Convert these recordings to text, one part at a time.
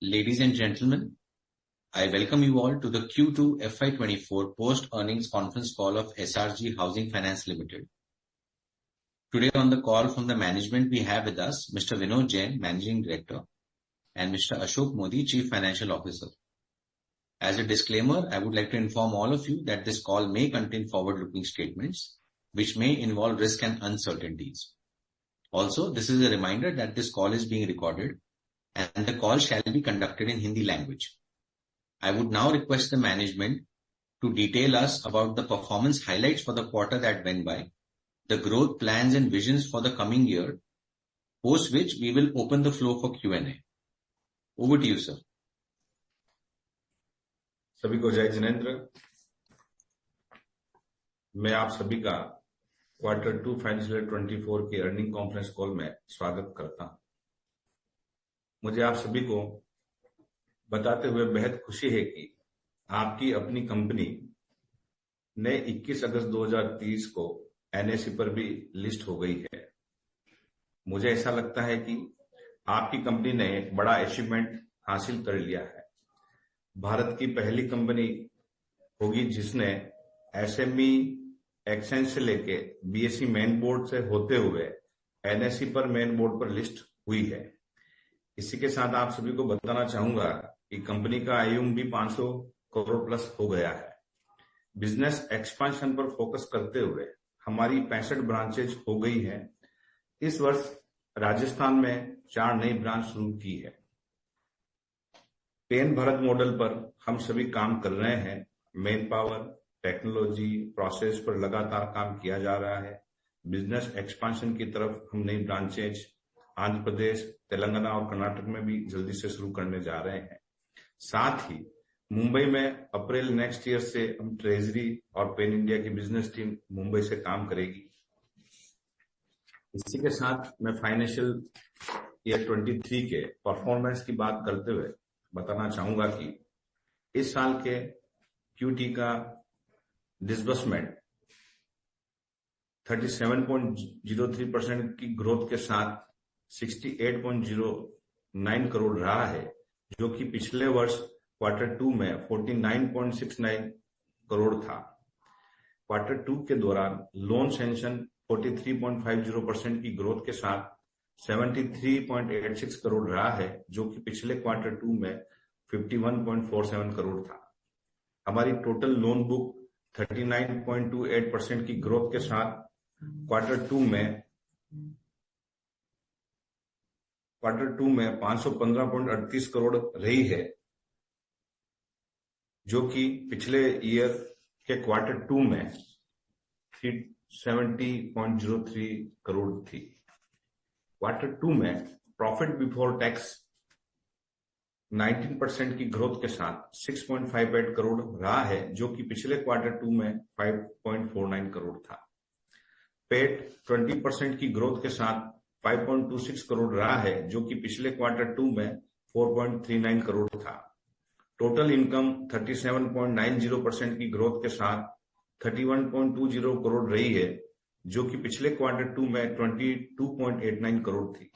Ladies and gentlemen, I welcome you all to the Q2 FY24 post-earnings conference call of SRG Housing Finance Limited. Today on the call from the management, we have with us Mr. Vinod Jain, Managing Director, and Mr. Ashok Modi, Chief Financial Officer. As a disclaimer, I would like to inform all of you that this call may contain forward-looking statements, which may involve risk and uncertainties. Also, this is a reminder that this call is being recorded and the call shall be conducted in Hindi language. I would now request the management to detail us about the performance highlights for the quarter that went by, the growth plans and visions for the coming year, post which we will open the floor for Q&A. Over to you, sir. सभी को जय जिनेंद्र। मैं आप सभी का quarter 2 financial 24 के earning conference call में स्वागत करता हूं। मुझे आप सभी को बताते हुए बेहद खुशी है कि आपकी अपनी कंपनी ने 21 अगस्त 2023 को एनएसई पर भी लिस्ट हो गई है। मुझे ऐसा लगता है कि आपकी कंपनी ने एक बड़ा अचीवमेंट हासिल कर लिया है। भारत की पहली कंपनी होगी जिसने एसएमई एक्सचेंज से लेके बीएसई मेन बोर्ड से होते हुए एनएसई पर मेन बोर्ड पर लिस्ट हुई है। इसी के साथ आप सभी को बताना चाहूंगा कि कंपनी का आईयूम भी 500 करोड़ प्लस हो गया है। बिजनेस एक्सपेंशन पर फोकस करते हुए हमारी 65 ब्रांचेज हो गई है। इस वर्ष राजस्थान में 4 नई ब्रांच शुरू की है। पेन भारत मॉडल पर हम सभी काम कर रहे हैं। मेन पावर, टेक्नोलॉजी, प्रोसेस पर लगातार काम किया जा रहा है। बिजनेस एक्सपेंशन की तरफ हम नई ब्रांचेज आंध्र प्रदेश, तेलंगाना और कर्नाटक में भी जल्दी से शुरू करने जा रहे हैं। साथ ही मुंबई में अप्रैल नेक्स्ट ईयर से हम ट्रेजरी और पेन इंडिया की बिजनेस टीम मुंबई से काम करेगी। इसी के साथ मैं फाइनेंशियल ईयर 23 के परफॉर्मेंस की बात करते हुए बताना चाहूंगा कि इस साल के क्यूटी का डिसबर्समेंट 37.03% की ग्रोथ के साथ 68.09 करोड़ रहा है, जो कि पिछले वर्ष क्वार्टर 2 में 49.69 करोड़ था। क्वार्टर 2 के दौरान लोन सैंक्शन 43.50% की ग्रोथ के साथ 73.86 करोड़ रहा है, जो कि पिछले क्वार्टर 2 में 51.47 करोड़ था। हमारी टोटल लोन बुक 39.28% की ग्रोथ के साथ क्वार्टर 2 में 515.38 करोड़ रही है, जो कि पिछले ईयर के क्वार्टर 2 में 370.03 करोड़ थी। क्वार्टर 2 में प्रॉफिट बिफोर टैक्स 19% की ग्रोथ के साथ 6.58 करोड़ रहा है, जो कि पिछले क्वार्टर 2 में 5.49 करोड़ था। पेट 20% की ग्रोथ के साथ 5.26 करोड़ रहा है, जो कि पिछले क्वार्टर 2 में 4.39 करोड़ था। टोटल इनकम 37.90% की ग्रोथ के साथ 31.20 करोड़ रही है, जो कि पिछले क्वार्टर 2 में 22.89 करोड़ थी।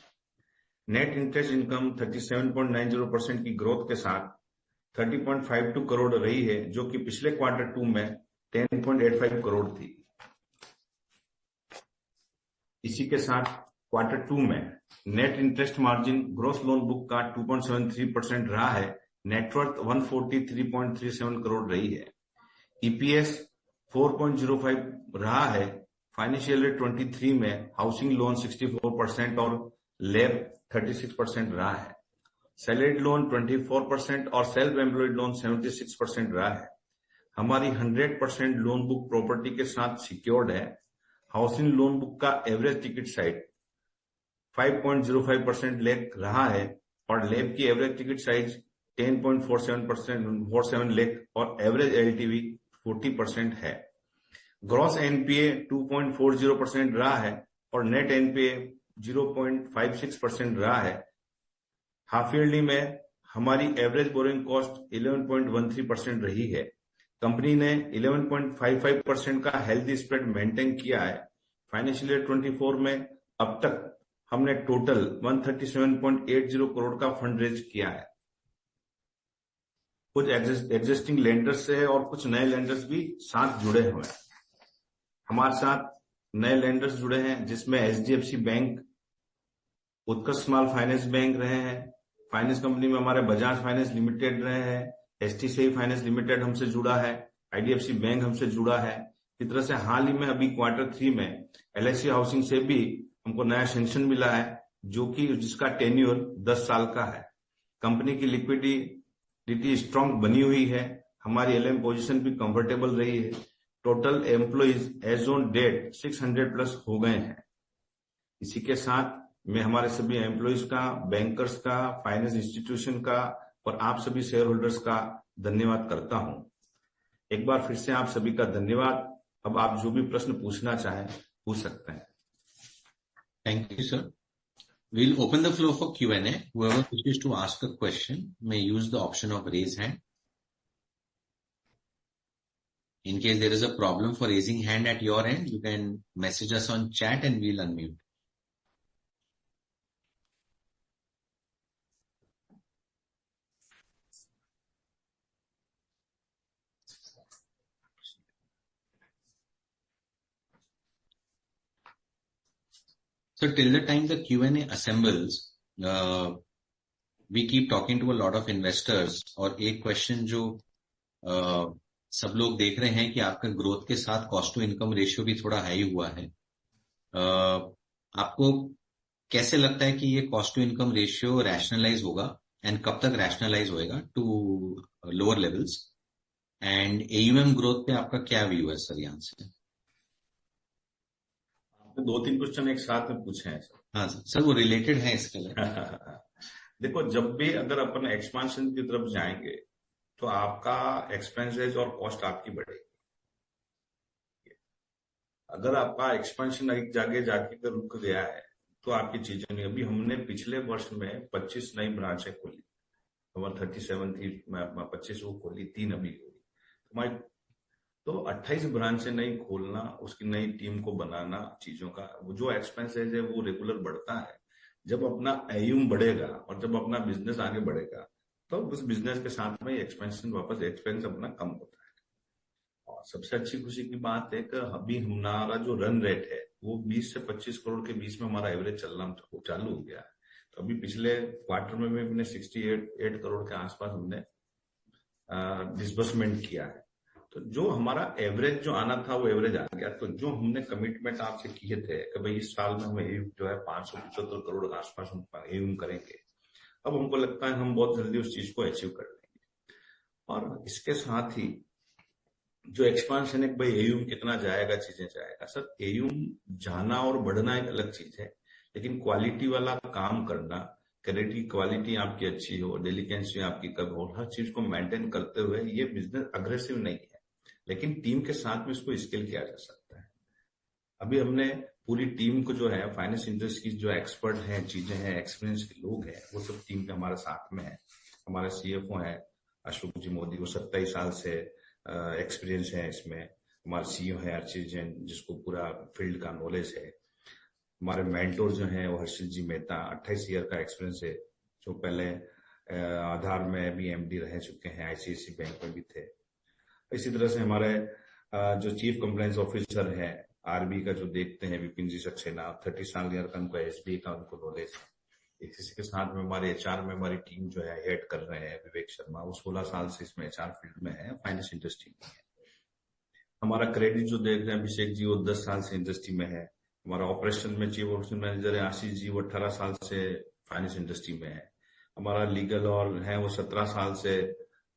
नेट इंटरेस्ट इनकम 37.90% की ग्रोथ के साथ 30.52 करोड़ रही है, जो कि पिछले क्वार्टर 2 में 10.85 करोड़ थी। इसी के साथ क्वार्टर 2 में net interest margin gross loan book का 2.73% रहा है। नेटवर्थ 143.37 करोड़ रही है। ईपीएस 4.05 रहा है। फाइनेंशियल ईयर 23 में हाउसिंग लोन 64% और लेब 36% रहा है। सैलरीड लोन 24% और सेल्फ एम्प्लॉयड लोन 76% रहा है। हमारी 100% लोन बुक प्रॉपर्टी के साथ सिक्योर्ड है। हाउसिंग लोन बुक का एवरेज टिकट साइज 5.05% लेख रहा है और लेब की एवरेज टिकट साइज 10.47 लेख और एवरेज एलटीवी 40% है। ग्रॉस एनपीए 2.40% रहा है और नेट एनपीए 0.56% रहा है। हाफ ईयरली में हमारी एवरेज बोरिंग कॉस्ट 11.13% रही है। कंपनी ने 11.55% का हेल्दी स्प्रेड मेंटेन किया है। फाइनेंशियल ईयर 24 में अब तक हमने टोटल 137.80 करोड़ का फंड रेज किया है। कुछ एग्जिस्टिंग लेंडर्स से और कुछ नए लेंडर्स भी साथ जुड़े हुए हैं। हमारे साथ नए लेंडर्स जुड़े हैं जिसमें HDFC बैंक, उत्कर्ष स्मॉल फाइनेंस बैंक रहे हैं, फाइनेंस कंपनी में हमारे बजाज फाइनेंस लिमिटेड रहे हैं, HTCI फाइनेंस लिमिटेड हमसे जुड़ा है, IDFC बैंक हमसे जुड़ा है। इस तरह से हाल ही में अभी Q3 में LIC हाउसिंग से भी हमको नया सेंक्शन मिला है, जो कि जिसका टेन्योर 10 साल का है। कंपनी की लिक्विडिटी स्ट्रांग बनी हुई है, हमारी LM पोजीशन भी कंफर्टेबल रही है। Total employees as on date 600 plus हो गए हैं। इसी के साथ मैं हमारे सभी एम्प्लॉइज का, बैंकर्स का, फाइनेंस इंस्टीट्यूशन का और आप सभी शेयर होल्डर्स का धन्यवाद करता हूं। एक बार फिर से आप सभी का धन्यवाद। अब आप जो भी प्रश्न पूछना चाहें पूछ सकते हैं। Thank you, sir. We'll open the floor for Q&A. Whoever wishes to ask a question may use the option of raise hand. In case there is a problem for raising hand at your end, you can message us on chat and we'll unmute. So till the time the Q&A assembles, we keep talking to a lot of investors. और एक question जो सब लोग देख रहे हैं कि आपका ग्रोथ के साथ कॉस्ट टू इनकम रेशियो भी थोड़ा हाई हुआ है। आपको कैसे लगता है कि ये cost to income ratio rationalize होगा एंड कब तक रैशनलाइज होएगा to lower levels? And AUM growth पे आपका क्या व्यू है सर यहाँ से? आपने 2-3 क्वेश्चन एक साथ में पूछे हैं सर। हाँ सर, वो रिलेटेड है इसके लिए। देखो, जब भी अगर अपन एक्सपांशन की तरफ जाएंगे तो आपका एक्सपेंसेस और कॉस्ट आपकी बढ़ेगी। अगर आपका एक्सपेंशन एक जगह जाके रुक गया है तो आपकी चीजें नहीं। अभी हमने पिछले वर्ष में 25 नई ब्रांचें खोली, 37 थी, 25 वो खोली, 3 अभी खोली। तो 28 ब्रांचें नई खोलना, उसकी नई टीम को बनाना, चीजों का वो जो एक्सपेंसेस है वो रेगुलर बढ़ता है। जब अपना AUM बढ़ेगा और जब अपना बिजनेस आगे बढ़ेगा तो उस बिजनेस के साथ में एक्सपेंशन वापस एक्सपेंस अपना कम होता है। और सबसे अच्छी खुशी की बात है कि अभी हमारा जो रन रेट है वो 20 से 25 करोड़ के बीच में हमारा एवरेज चलना चालू हो गया है। तो अभी पिछले क्वार्टर में भी हमने 68 करोड़ के आसपास हमने डिसबर्समेंट किया है। तो जो हमारा एवरेज जो आना था वो एवरेज आ गया। तो जो हमने कमिटमेंट आपसे किए थे कि भाई इस साल में हम AUM जो है 575 करोड़ के आसपास हम AUM करेंगे, अब हमको लगता है हम बहुत जल्दी उस चीज को अचीव कर लेंगे। और इसके साथ ही जो एक्सपांशन है, भाई AUM कितना जाएगा, चीजें जाएगा। सर, AUM जाना और बढ़ना एक अलग चीज है, लेकिन क्वालिटी वाला काम करना, क्रेडिट की क्वालिटी आपकी अच्छी हो, डिलीजेंसी आपकी कब हो, हर चीज को मेंटेन करते हुए ये बिजनेस अग्रेसिव नहीं है, लेकिन टीम के साथ में इसको स्केल किया जा सकता है। अभी हमने पूरी टीम को जो है फाइनेंस इंडस्ट्री की जो एक्सपर्ट हैं, चीजें हैं, एक्सपीरियंस के लोग हैं, वो सब टीम के हमारे साथ में है। हमारे CFO है अशोक जी मोदी, वो 27 साल से एक्सपीरियंस है इसमें। हमारे CEO है अर्चित जैन, जिसको पूरा फील्ड का नॉलेज है। हमारे मेंटोर जो हैं वो हर्षित जी मेहता, 28 ईयर का एक्सपीरियंस है, जो पहले आधार में भी MD रह चुके हैं, ICICI बैंक में भी थे। इसी तरह से हमारे जो चीफ कंप्लायंस ऑफिसर है RBI का जो देखते हैं विपिन जी सक्सेना, 30 साल का उनको SBI का उनको नॉलेज है। इसी के साथ में हमारे HR में हमारी टीम जो है हेड कर रहे हैं विवेक शर्मा, वो 16 साल से इसमें HR फील्ड में है, फाइनेंस इंडस्ट्री में है। हमारा क्रेडिट जो देख रहे हैं अभिषेक जी, वो 10 साल से इंडस्ट्री में है। हमारा ऑपरेशन में चीफ ऑपरेशन मैनेजर है आशीष जी, वो 18 साल से फाइनेंस इंडस्ट्री में है। हमारा लीगल और है वो 17 साल से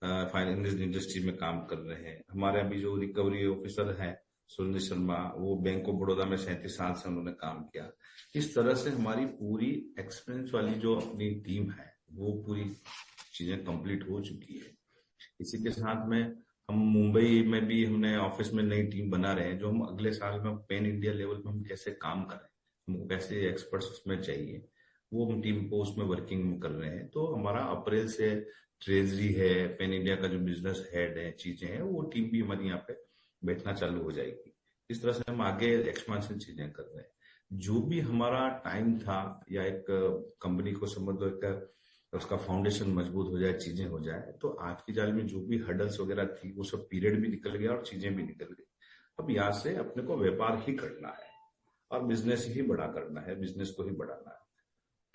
फाइनेंस इंडस्ट्री में काम कर रहे हैं। हमारे अभी जो रिकवरी ऑफिसर है सुरेंद्र शर्मा, वो बैंक ऑफ बड़ौदा में 37 साल से उन्होंने काम किया। इस तरह से हमारी पूरी एक्सपीरियंस वाली जो अपनी टीम है वो पूरी चीजें कंप्लीट हो चुकी है। इसी के साथ में हम मुंबई में भी हमने ऑफिस में नई टीम बना रहे हैं, जो हम अगले साल में पैन इंडिया लेवल पे हम कैसे काम करें, हमको कैसे एक्सपर्ट्स उसमें चाहिए, वो हम टीम को उसमें वर्किंग कर रहे हैं। तो हमारा अप्रैल से ट्रेजरी है, पैन इंडिया का जो बिजनेस हेड है, चीजें हैं, वो टीम भी हमारी यहाँ पे बैठना चालू हो जाएगी। इस तरह से हम आगे एक्सपेंशन चीजें कर रहे हैं। जो भी हमारा टाइम था, या एक कंपनी को समझ लो एक उसका फाउंडेशन मजबूत हो जाए, चीजें हो जाए, तो आज की जाल में जो भी हर्डल्स वगैरह थी वो सब पीरियड भी निकल गया और चीजें भी निकल गई। अब यहाँ से अपने को व्यापार ही करना है और बिजनेस ही बड़ा करना है, बिजनेस को ही बढ़ाना है।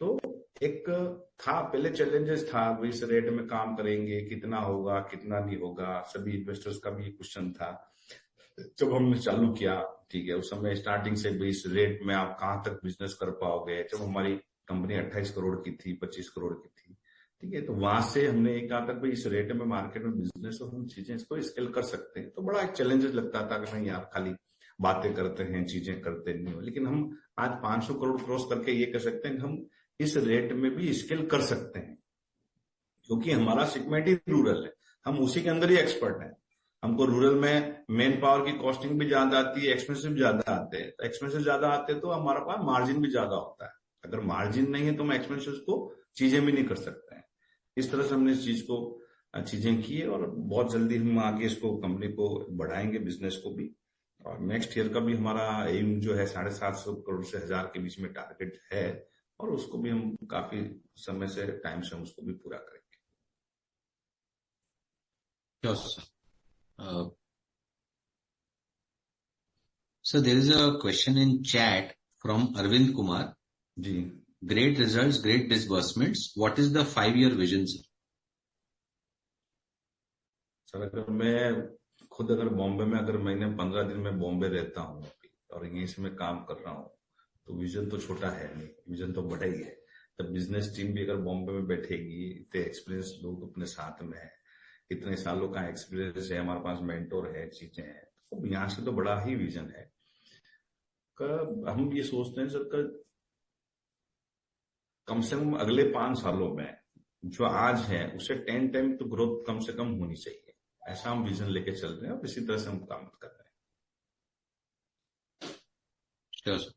तो एक था पहले चैलेंजेस था, इस रेट में काम करेंगे, कितना होगा कितना नहीं होगा, सभी इन्वेस्टर्स का भी क्वेश्चन था जब हमने चालू किया। ठीक है, उस समय स्टार्टिंग से भी इस रेट में आप कहाँ तक बिजनेस कर पाओगे। जब हमारी कंपनी 28 करोड़ की थी, 25 करोड़ की थी, ठीक है, तो वहां से हमने कहा तक भाई इस रेट में मार्केट में बिजनेस और हम चीजें इसको स्केल कर सकते हैं। तो बड़ा एक चैलेंजेस लगता था कि नहीं यार खाली बातें करते हैं, चीजें करते नहीं हो। लेकिन हम आज 500 करोड़ क्रॉस करके ये कह सकते हैं कि हम इस रेट में भी स्केल कर सकते हैं, क्योंकि हमारा सेगमेंट ही रूरल है, हम उसी के अंदर ही एक्सपर्ट हैं। हमको रूरल में मेन पावर की कॉस्टिंग भी ज्यादा आती है, एक्सपेंसिव ज्यादा आते हैं। तो एक्सपेंसिव ज्यादा आते हैं तो हमारा पास मार्जिन भी ज्यादा होता है। अगर मार्जिन नहीं है तो हम एक्सपेंसिव को चीजें भी नहीं कर सकते हैं। इस तरह से हमने इस चीज को चीजें की है और बहुत जल्दी हम आगे इसको कंपनी को बढ़ाएंगे, बिजनेस को भी। और नेक्स्ट ईयर का भी हमारा एम जो है 750 करोड़ से 1000 के बीच में टारगेट है, और उसको भी हम काफी समय से टाइम से हम उसको भी पूरा करेंगे। Sure, sir. So there is a question in chat from Arvind Kumar. Ji Great results, great disbursements. What is the 5-year vision, sir? Sir अगर मैं खुद अगर बॉम्बे में अगर महीने 15 दिन में बॉम्बे रहता हूँ और यहीं से मैं काम कर रहा हूँ, तो विजन तो छोटा है नहीं, विजन तो बड़ा ही है। तब बिजनेस टीम भी अगर बॉम्बे में बैठेगी, इतने एक्सपीरियंस लोग अपने साथ में है, इतने सालों का एक्सपीरियंस है, हमारे पास मेंटोर है, चीजें हैं, तो यहाँ से तो बड़ा ही विजन है। हम ये सोचते हैं सर कम से कम अगले 5 सालों में जो आज है उससे 10 टाइम तो ग्रोथ कम से कम होनी चाहिए। ऐसा हम विजन लेके चल रहे हैं और इसी तरह से हम काम कर रहे हैं। Sure, sir.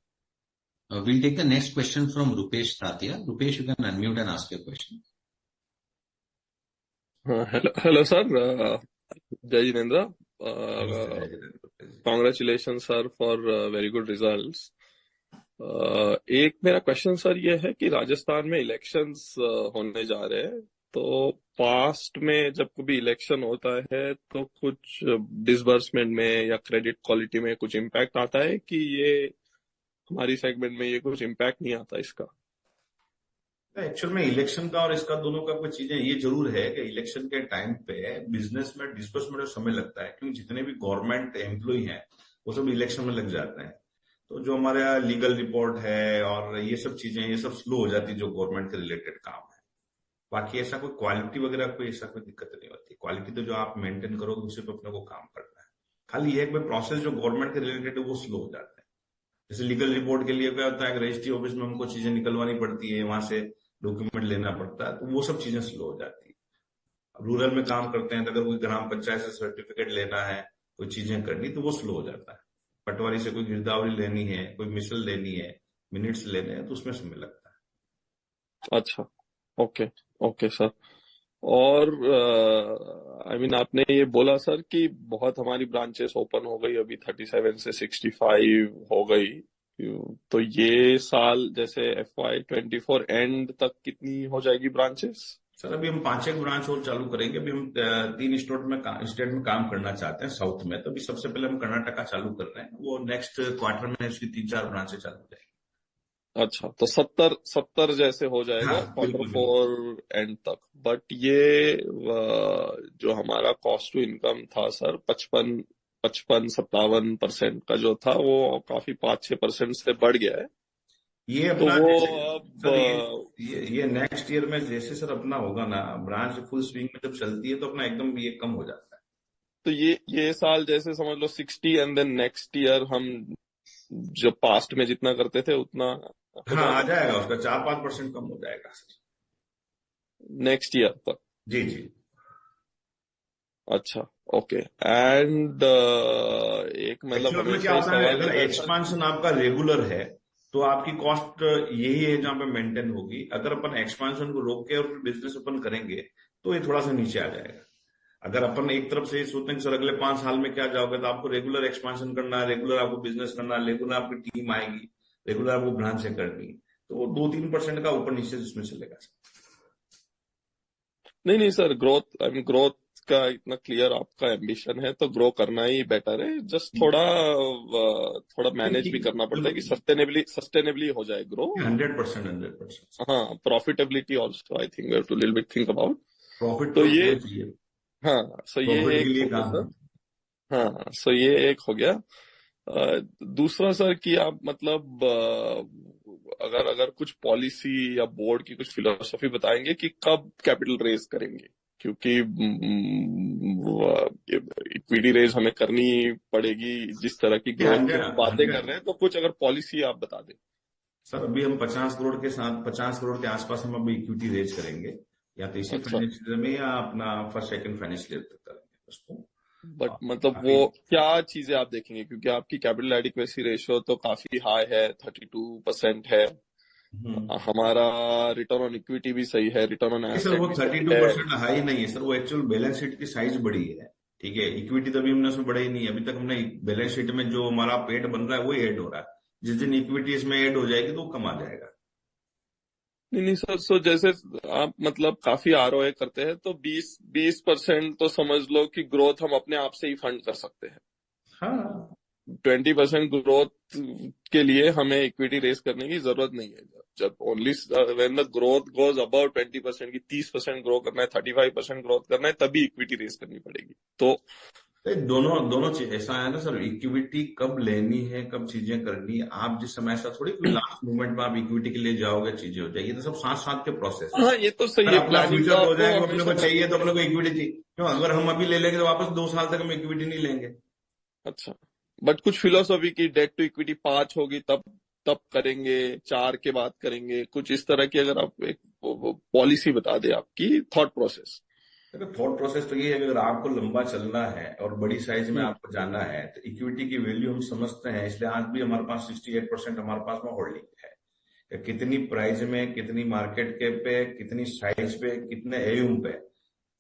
We'll take the next question from Rupesh Tatia. Rupesh, you can unmute and ask your question. Hello, sir. Jai Jinendra. नमस्ते। Congratulations, sir, for very good results. एक मेरा क्वेश्चन सर ये है कि राजस्थान में इलेक्शंस होने जा रहे हैं, तो पास्ट में जब कभी इलेक्शन होता है तो कुछ डिसबर्समेंट में या क्रेडिट क्वालिटी में कुछ इम्पैक्ट आता है कि ये हमारी सेगमेंट में ये कुछ इम्पैक्ट नहीं आता इसका? एक्चुअल में इलेक्शन का और इसका दोनों का कुछ चीजें ये जरूर है कि इलेक्शन के टाइम पे बिजनेस में डिस्बर्समेंट में समय लगता है, क्योंकि जितने भी गवर्नमेंट एम्प्लॉय हैं वो सब इलेक्शन में लग जाते हैं। तो जो हमारे यहाँ लीगल रिपोर्ट है और ये सब चीजें, ये सब स्लो हो जाती है जो गवर्नमेंट के रिलेटेड काम है। बाकी ऐसा कोई क्वालिटी वगैरह कोई ऐसा कोई दिक्कत नहीं होती। क्वालिटी तो जो आप मेंटेन करोगे उसी पे अपने को काम करना है। खाली ये है प्रोसेस जो गवर्नमेंट के रिलेटेड है वो स्लो हो जाता है। जैसे लीगल रिपोर्ट के लिए क्या होता है, रजिस्ट्री ऑफिस में हमको चीजें निकलवानी पड़ती है, वहां से डॉक्यूमेंट लेना पड़ता है, तो वो सब चीजें स्लो हो जाती है। रूरल में काम करते हैं तो अगर कोई ग्राम पंचायत से सर्टिफिकेट लेना है, कोई चीजें करनी, तो वो स्लो हो जाता है। पटवारी से कोई गिरदावरी लेनी है, कोई मिसल लेनी है, मिनट्स लेने हैं, तो उसमें समय लगता है। अच्छा, ओके ओके सर। और आपने ये बोला सर कि बहुत हमारी ब्रांचेस ओपन हो गई, अभी 37 से 65 हो गई, तो ये साल जैसे FY24 एंड तक कितनी हो जाएगी ब्रांचेस? सर अभी हम 5-6 ब्रांच और चालू करेंगे। अभी हम 3 स्टेट में काम करना चाहते हैं साउथ में। तो अभी सबसे पहले हम कर्नाटका चालू कर रहे हैं, वो नेक्स्ट क्वार्टर में उसकी 3-4 ब्रांचें चालू हो जाएगी। अच्छा, तो 70 जैसे हो जाएगा हाँ, Q4 एंड तक। बट ये जो हमारा कॉस्ट टू इनकम था सर 55-57% का जो था वो काफी 5-6% से बढ़ गया है। ये तो अपना वो सर ये नेक्स्ट ईयर में जैसे सर अपना होगा ना, ब्रांच फुल स्विंग में जब चलती है तो अपना एकदम ये कम हो जाता है। तो ये साल जैसे समझ लो 60 एंड देन नेक्स्ट ईयर हम जो पास्ट में जितना करते थे उतना हाँ आ जाएगा, उसका 4-5% कम हो जाएगा नेक्स्ट ईयर तक। जी जी। अच्छा, ओके। एंड एक मतलब क्या होता है, अगर एक्सपांशन आपका रेगुलर है तो आपकी कॉस्ट यही है जहां पे मेंटेन होगी। अगर अपन एक्सपांशन को रोक के और बिजनेस ओपन करेंगे तो ये थोड़ा सा नीचे आ जाएगा। अगर अपन एक तरफ से सोचते हैं कि सर अगले 5 साल में क्या जाओगे, तो आपको रेगुलर एक्सपांशन करना है, रेगुलर आपको बिजनेस करना है, रेगुलर आपकी टीम आएगी, रेगुलर आपको ब्रांचें करनी, तो वो 2-3% का ऊपर नीचे जिसमें चलेगा। नहीं सर, ग्रोथ का इतना क्लियर आपका एम्बिशन है तो ग्रो करना ही बेटर है। जस्ट थोड़ा मैनेज भी करना पड़ता है कि सस्टेनेबली हो जाए ग्रो। 100%। हाँ, profitability also I think we have to little bit think about. Profit तो तो ये, होना चाहिए, हाँ, सो ये प्रॉफिट के एक लिए हो गया काम सर। है। हाँ, सो ये एक हो गया। दूसरा सर कि आप मतलब अगर अगर कुछ पॉलिसी या बोर्ड की कुछ फिलोसफी बताएंगे कि कब कैपिटल रेज करेंगे, क्योंकि इक्विटी रेज हमें करनी पड़ेगी जिस तरह की ग्रोथ की हम बातें कर 100 रहे हैं। तो कुछ अगर पॉलिसी आप बता दें। सर, अभी हम 50 करोड़ के आसपास हम अभी इक्विटी रेज करेंगे, या तो इसी अच्छा, फाइनेंशियल में या अपना फर्स्ट सेकंड फाइनेंशियल ईयर तक करेंगे उसको। बट और मतलब काफी वो क्या चीजें आप देखेंगे, क्योंकि आपकी कैपिटल एडिक्वेसी रेशियो तो काफी हाई है, 32% है। हमारा रिटर्न ऑन इक्विटी भी सही है, रिटर्न ऑन नहीं सर, एसेट वो भी सही है। 32% हाई नहीं है सर, वो एक्चुअल बैलेंस शीट की साइज बड़ी है। ठीक है, इक्विटी तो अभी हमने उसमें बढ़ाई नहीं है, अभी तक हमने बैलेंस शीट में जो हमारा पेट बन रहा है वही ऐड हो रहा है। जिस दिन इक्विटी इसमें ऐड हो जाएगी तो वो कम आ जाएगा। नहीं सर, सो जैसे आप मतलब काफी आरओए करते हैं तो 20% तो समझ लो कि ग्रोथ हम अपने आप से ही फंड कर सकते हैं। हाँ, 20% ग्रोथ के लिए हमें इक्विटी रेस करने की जरूरत नहीं है। जब only when the growth goes about 20% की 30% ग्रो करना है, 35% ग्रोथ करना है, तभी इक्विटी रेस करनी पड़ेगी। तो दोनों दोनों चीज ऐसा है ना सर, इक्विटी कब लेनी है, कब चीजें करनी है, आप जिस समय ऐसा थोड़ी कोई लास्ट मोमेंट में आप इक्विटी के लिए जाओगे चीजें हो जाएगी, तो सब साथ साथ के प्रोसेस है। हाँ, ये तो सही अगर है, अपना प्लानिंग तो फ्यूचर हो आपको जाएगा, अपने हमेशा को करनी चाहिए तो अपने को पड़ेगी। इक्विटी चाहिए, क्यों अगर हम अभी ले लेंगे तो वापस 2 साल तक हम इक्विटी नहीं लेंगे। अच्छा, बट कुछ फिलोसॉफी की डेट टू इक्विटी 5 होगी तब तब करेंगे, 4 के बाद करेंगे, कुछ इस तरह की अगर आप एक पॉलिसी बता दें आपकी थॉट प्रोसेस। देखो, थॉट प्रोसेस तो ये है कि अगर आपको लंबा चलना है और बड़ी साइज में हम्म। आपको जाना है तो इक्विटी की वैल्यू हम समझते हैं, इसलिए आज भी हमारे पास 68% हमारे पास में होल्डिंग है। कि कितनी प्राइस में, कितनी मार्केट के पे, कितनी साइज पे, कितने एयूम पे,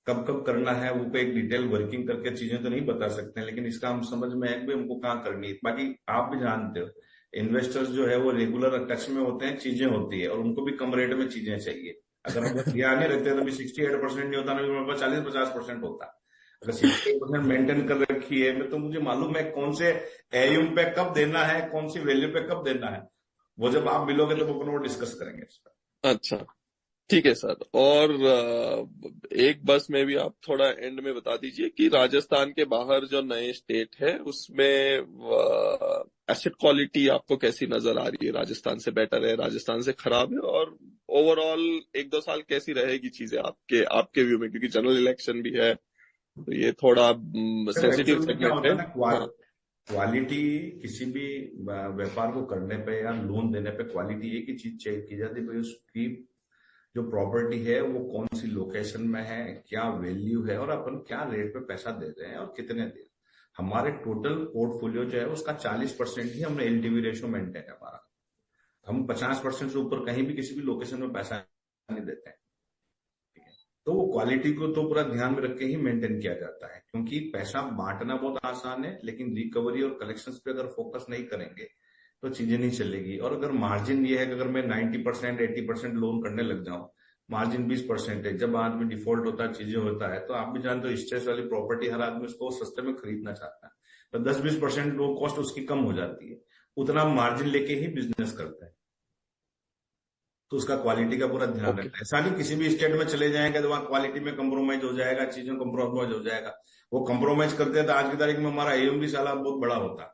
कब कब करना है, वो पे एक डिटेल वर्किंग करके चीजें तो नहीं बता सकते हैं, लेकिन इसका हम समझ में है कि हमको कहाँ करनी है। बाकी आप भी जानते हो, इन्वेस्टर्स जो है वो रेगुलर टच में होते हैं, चीजें होती है और उनको भी कम रेट में चीजें चाहिए। अगर हम ध्यान नहीं रखते तो भी 68% नहीं होता, ना भी हमारे पास 40-50% होता। अगर 68% मेंटेन कर रखी है तो मुझे मालूम है कौन से एयूम पे कब देना है, कौन सी वैल्यू पे कब देना है। वो जब आप मिलोगे तो अपन वो डिस्कस करेंगे इस पर। अच्छा, ठीक है सर। और एक बस में भी आप थोड़ा एंड में बता दीजिए कि राजस्थान के बाहर जो नए स्टेट है उसमें एसेट क्वालिटी आपको कैसी नजर आ रही है? राजस्थान से बेटर है, राजस्थान से खराब है? और ओवरऑल 1-2 साल कैसी रहेगी चीजें आपके आपके व्यू में, क्योंकि जनरल इलेक्शन भी है तो ये थोड़ा देखो, सेंसिटिव एक्चुअल में क्या सेगमेंट होता है। है ना, हाँ। क्वालिटी किसी भी व्यापार को करने पे या लोन देने पे क्वालिटी एक ही चीज चेक की जाती है भाई, उसकी जो प्रॉपर्टी है वो कौन सी लोकेशन में है, क्या वैल्यू है, और अपन क्या रेट पे पैसा दे रहे हैं और कितने दे रहे हैं। हमारे टोटल पोर्टफोलियो जो है उसका 40% ही हमने एलटीवी रेशियो मेंटेन है हमारा। हम 50% से ऊपर कहीं भी किसी भी लोकेशन में पैसा नहीं देते हैं। तो वो क्वालिटी को तो पूरा ध्यान में रख के ही मेंटेन किया जाता है, क्योंकि पैसा बांटना बहुत आसान है लेकिन रिकवरी और कलेक्शंस पे अगर फोकस नहीं करेंगे तो चीजें नहीं चलेगी। और अगर मार्जिन ये है कि अगर मैं 90% 80% लोन करने लग जाऊं, मार्जिन 20% है, जब आदमी डिफॉल्ट होता है, चीजें होता है, तो आप भी जानते हो स्ट्रेस वाली प्रॉपर्टी हर आदमी उसको सस्ते में खरीदना चाहता है, तो 10-20% लो कॉस्ट उसकी कम हो जाती है, उतना मार्जिन लेके ही बिजनेस करता है। तो उसका क्वालिटी का पूरा ध्यान ओके। रखना है। ऐसा नहीं किसी भी स्टेट में चले जाएंगे तो वहां क्वालिटी में कंप्रोमाइज हो जाएगा, चीजों कंप्रोमाइज हो जाएगा। वो कंप्रोमाइज करते हैं तो आज की तारीख में हमारा एम भी साला बहुत बड़ा होता।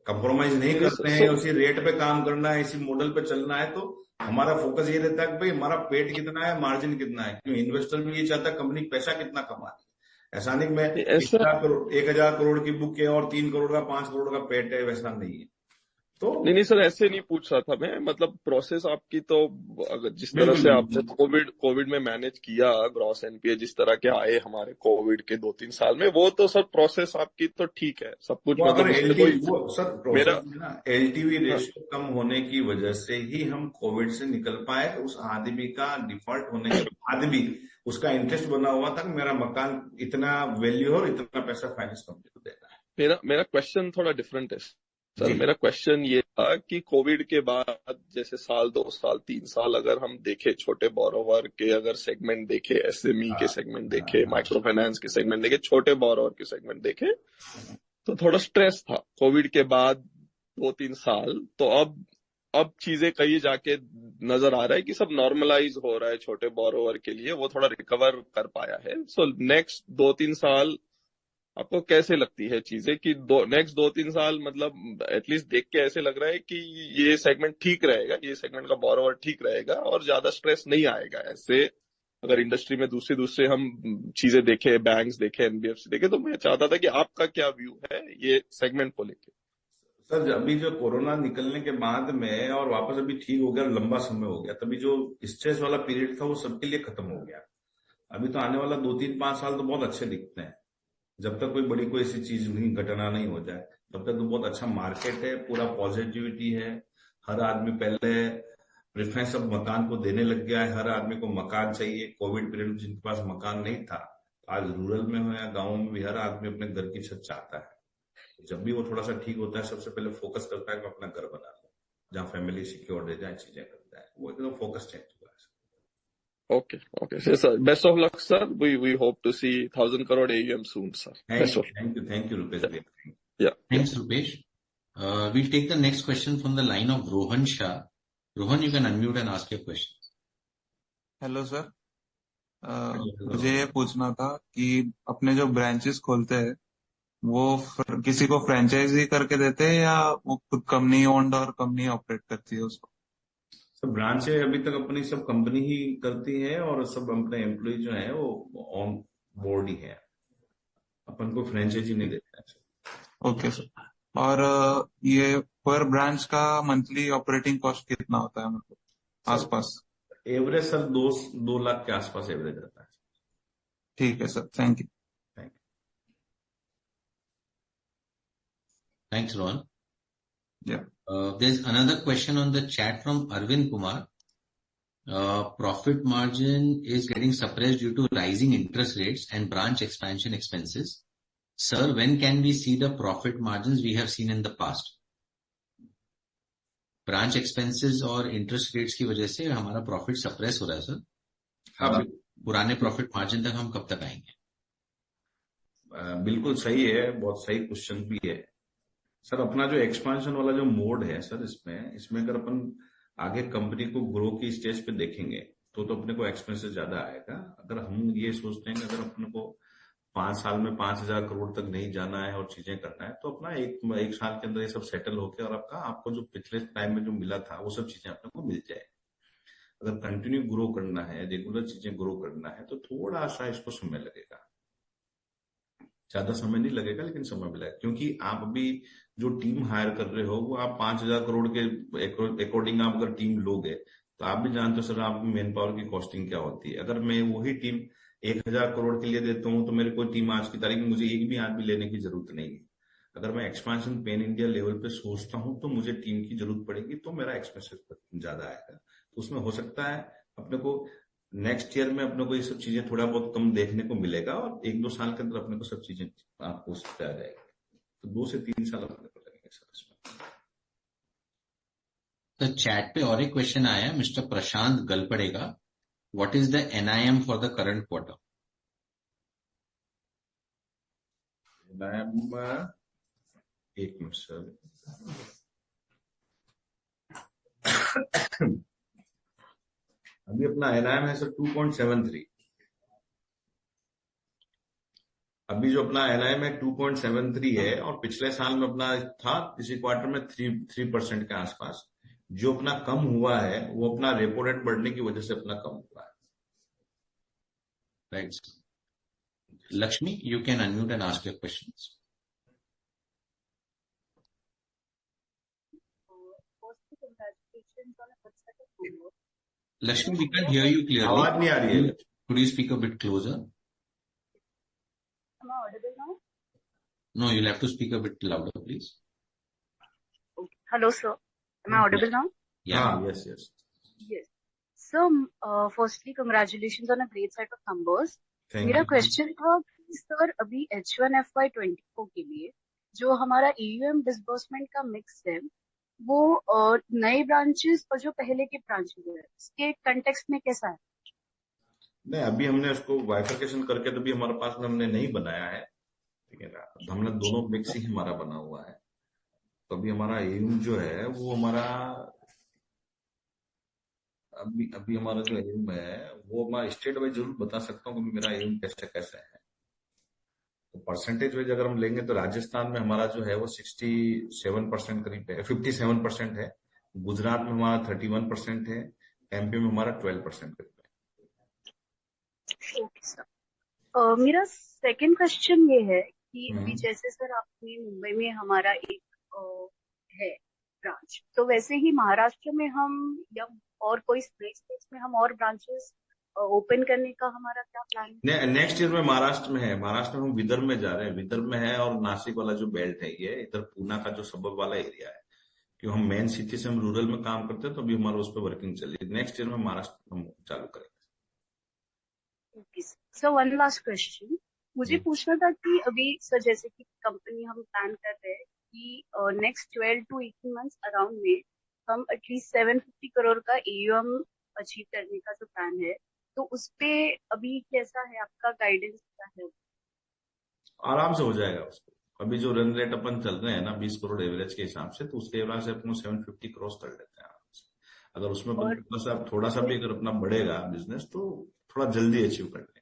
कंप्रोमाइज नहीं नहीं करते हैं, सो उसी रेट पे काम करना है, इसी मॉडल पे चलना है, तो हमारा फोकस ये रहता है कि भाई हमारा पेट कितना है, मार्जिन कितना है, क्यों इन्वेस्टर भी ये चाहता है कंपनी पैसा कितना कमा रही है। ऐसा नहीं कि मैं ऐसा 1,000 करोड़ की बुक है और 3 करोड़ का 5 करोड़ का पेट है, वैसा नहीं है। तो नहीं सर, ऐसे नहीं पूछ रहा था मैं, मतलब प्रोसेस आपकी तो अगर जिस तरह बिल्कुल से आपने बिल्कुल। कोविड में मैनेज किया, ग्रॉस एनपीए जिस तरह के आए हमारे कोविड के 2-3 साल में, वो तो सर प्रोसेस आपकी तो ठीक है, सब कुछ वो अगर मतलब उसमें एलटीवी, कोई वो सर प्रोसेस मेरा। में ना एलटीवी हाँ, रेशियो कम होने की वजह से ही हम कोविड से निकल पाए। उस आदमी का डिफॉल्ट होने के बाद भी उसका इंटरेस्ट बना हुआ था कि मेरा मकान इतना वैल्यू और इतना पैसा फाइनेंस कंपनी को देना है। मेरा क्वेश्चन थोड़ा डिफरेंट है सर जी मेरा क्वेश्चन ये था कि कोविड के बाद जैसे साल 2 साल 3 साल अगर हम देखें छोटे बोरोवर के अगर सेगमेंट देखे, एसएमई के हाँ सेगमेंट हाँ देखे, हाँ माइक्रो फाइनेंस के सेगमेंट देखे, छोटे बोरोवर के सेगमेंट देखे, तो थोड़ा स्ट्रेस था कोविड के बाद 2-3 साल। तो अब चीजें कहीं जाके नजर आ रहा है कि सब नॉर्मलाइज हो रहा है छोटे बोरोवर के लिए, वो थोड़ा रिकवर कर पाया है। सो नेक्स्ट 2-3 साल आपको कैसे लगती है चीजें कि नेक्स्ट 2-3 साल मतलब एटलीस्ट देख के ऐसे लग रहा है कि ये सेगमेंट ठीक रहेगा, ये सेगमेंट का बोरोवर ठीक रहेगा और ज्यादा स्ट्रेस नहीं आएगा ऐसे? अगर इंडस्ट्री में दूसरी दूसरे हम चीजें देखें, बैंक्स देखें, एनबीएफसी देखें, तो मैं चाहता था कि आपका क्या व्यू है ये सेगमेंट को लेके। सर, अभी जो कोरोना निकलने के बाद में और वापस अभी ठीक हो गया, लंबा समय हो गया, तभी जो स्ट्रेस वाला पीरियड था वो सबके लिए खत्म हो गया। अभी तो आने वाला 2-3-5 साल तो बहुत अच्छे दिखते हैं, जब तक कोई ऐसी चीज नहीं, घटना नहीं हो जाए, तब तक तो बहुत अच्छा मार्केट है, पूरा पॉजिटिविटी है। हर आदमी पहले प्रेफरेंस अब मकान को देने लग गया है, हर आदमी को मकान चाहिए। कोविड पीरियड में जिनके पास मकान नहीं था, आज रूरल में हो या गाँव में भी हर आदमी अपने घर की छत चाहता है। जब भी वो थोड़ा सा ठीक होता है, सबसे पहले फोकस करता है कि मैं अपना घर बना लूं, जहाँ फैमिली सिक्योर रह जाए, चीजें करता है, वो एकदम फोकस चेंज हुआ है। Okay, okay. So, sir, best of luck, sir. We hope to see 1,000 crore AUM soon, sir. Best of luck. Thank you Rupesh Yeah, भैया। yeah, yeah. Thanks, Rupesh. We'll take the next question from the line of Rohan Shah. Rohan, you can unmute and ask your question. Hello sir. Hello. मुझे ये पूछना था कि अपने जो branches खोलते हैं वो किसी को फ्रेंचाइजी करके देते हैं या वो खुद कंपनी ओन्ड और कंपनी ऑपरेट करती है उसको? सब ब्रांचें अभी तक अपनी सब कंपनी ही करती है और सब अपने एम्प्लॉय जो है वो ऑन बोर्ड ही है, अपन को फ्रेंचाइजी नहीं देते हैं। Okay sir. और ये पर ब्रांच का मंथली ऑपरेटिंग कॉस्ट कितना होता है, मतलब सर आसपास? एवरेज सर 2 लाख के आसपास एवरेज रहता है। ठीक है sir, thank you. Thank Thanks, Rohan. Yeah. There's another question on the chat from Arvind Kumar. Profit margin is getting suppressed due to rising interest rates and branch expansion expenses. Sir, when can we see the profit margins we have seen in the past? Branch expenses और interest rates की वजह से हमारा profit suppress हो रहा है sir. हाँ, पुराने प्रॉफिट मार्जिन तक हम कब तक आएंगे? बिल्कुल सही है, बहुत सही क्वेश्चन भी है सर। अपना जो एक्सपांशन वाला जो मोड है सर, इसमें अगर अपन आगे कंपनी को ग्रो की स्टेज पे देखेंगे तो अपने को एक्सपेंसेस ज्यादा आएगा। अगर हम ये सोचते हैं कि अगर अपने को 5 साल में 5,000 करोड़ तक नहीं जाना है और चीजें करना है, तो अपना एक साल के अंदर ये सब सेटल होके और आपको जो पिछले टाइम में जो मिला था वो सब चीजें अपने को मिल जाए। अगर कंटिन्यू ग्रो करना है, रेगुलर चीजें ग्रो करना है, तो थोड़ा सा इसको समय लगेगा, ज्यादा समय नहीं लगेगा लेकिन समय भी लगेगा। क्योंकि आप अभी जो टीम हायर कर रहे हो वो आप 5,000 करोड़ के अकॉर्डिंग आप अगर टीम लोगे तो आप भी जानते हो सर आप मैन पावर की कॉस्टिंग क्या होती है। अगर मैं वही टीम 1,000 करोड़ के लिए देता हूं तो मेरे को टीम आज की तारीख में मुझे एक भी आदमी लेने की जरूरत नहीं है। अगर मैं एक्सपेंशन पैन इंडिया लेवल पे सोचता हूं तो मुझे टीम की जरूरत पड़ेगी, तो मेरा एक्सपेंसेस ज्यादा आएगा। तो उसमें हो सकता है अपने को नेक्स्ट ईयर में अपने को ये सब चीजें थोड़ा बहुत कम देखने को मिलेगा और 1-2 साल के अंदर अपने को सब चीजें आपको उस पर आ जाएगी। तो 2 से 3 साल अपने को लगेंगे सर इसमें। तो चैट पे और एक क्वेश्चन आया है मिस्टर प्रशांत गलपड़ेगा। What is the NIM for the current quarter? एक मिनट सर। अभी अपना NIM है सर 2.73। अभी जो अपना NIM है 2.73 है और पिछले साल में अपना था इसी क्वार्टर में 3% के आसपास। जो अपना कम हुआ है वो अपना रेपो रेट बढ़ने की वजह से अपना कम हुआ है। Right. Lakshmi, you can unmute and ask your questions. Lakshmi, we can't hear you clearly. आवाज नहीं आ रही है। Could you speak a bit closer? Am I audible now? No, you'll have to speak a bit louder, please. Okay. Hello, sir. Am I audible now? Yeah. Yes. Yes. So, firstly, congratulations on a great set of numbers. Thank मेरा you. Question था कि sir अभी H1 FY 24 के लिए जो हमारा AUM disbursement का mix है वो नए ब्रांचेस और जो पहले के ब्रांचेस है उसके कंटेक्स्ट में कैसा है? नहीं, अभी हमने उसको बाइफरकेशन करके तो भी हमारे पास में हमने नहीं बनाया है, ठीक है ना। हमने दोनों मिक्स ही हमारा बना हुआ है। तो अभी हमारा एम जो है वो हमारा अभी हमारा जो एम है वो हमारा स्टेट वाइज जरूर बता सकता हूँ कि मेरा एम कैसे कैसे है। तो परसेंटेज वाइज अगर हम लेंगे तो राजस्थान में हमारा जो है वो 67% करीब है, 57% है। गुजरात में हमारा 31% है। एमपी में हमारा 12% करीब है। Okay sir. मेरा सेकंड क्वेश्चन ये है कि अभी हम्म। जैसे सर आपने मुंबई में हमारा एक है ब्रांच, तो वैसे ही महाराष्ट्र में हम या और कोई स्टेट्स में हम और ब्रांचेस ओपन करने का हमारा क्या प्लान है? नेक्स्ट ईयर में महाराष्ट्र में है। महाराष्ट्र में हम विदर्भ में जा रहे हैं। विदर्भ में है और नासिक वाला जो बेल्ट है ये इधर पूना का जो सबब वाला एरिया है, क्यों हम मेन सिटी से हम रूरल में काम करते हैं तो अभी हमारा उस पर वर्किंग चल रही है। नेक्स्ट ईयर में महाराष्ट्र हम चालू करेंगे। Okay sir, one last question मुझे पूछना था कि अभी सर जैसे कि कंपनी हम प्लान कर रहे हैं कि नेक्स्ट 12 to 18 मंथ्स अराउंड में हम एटलीस्ट 750 करोड़ का AUM अचीव करने का जो प्लान है, तो उस पे अभी कैसा है आपका गाइडेंस क्या है? आराम से हो जाएगा उसको। अभी जो रन रेट अपन चल रहे हैं ना 20 करोड़ एवरेज के हिसाब से, तो उसके एवरेज से अपन 750 क्रॉस कर लेते हैं आराम से। अगर उसमें और थोड़ा सा भी अगर अपना बढ़ेगा बिजनेस तो थोड़ा जल्दी अचीव कर लेंगे।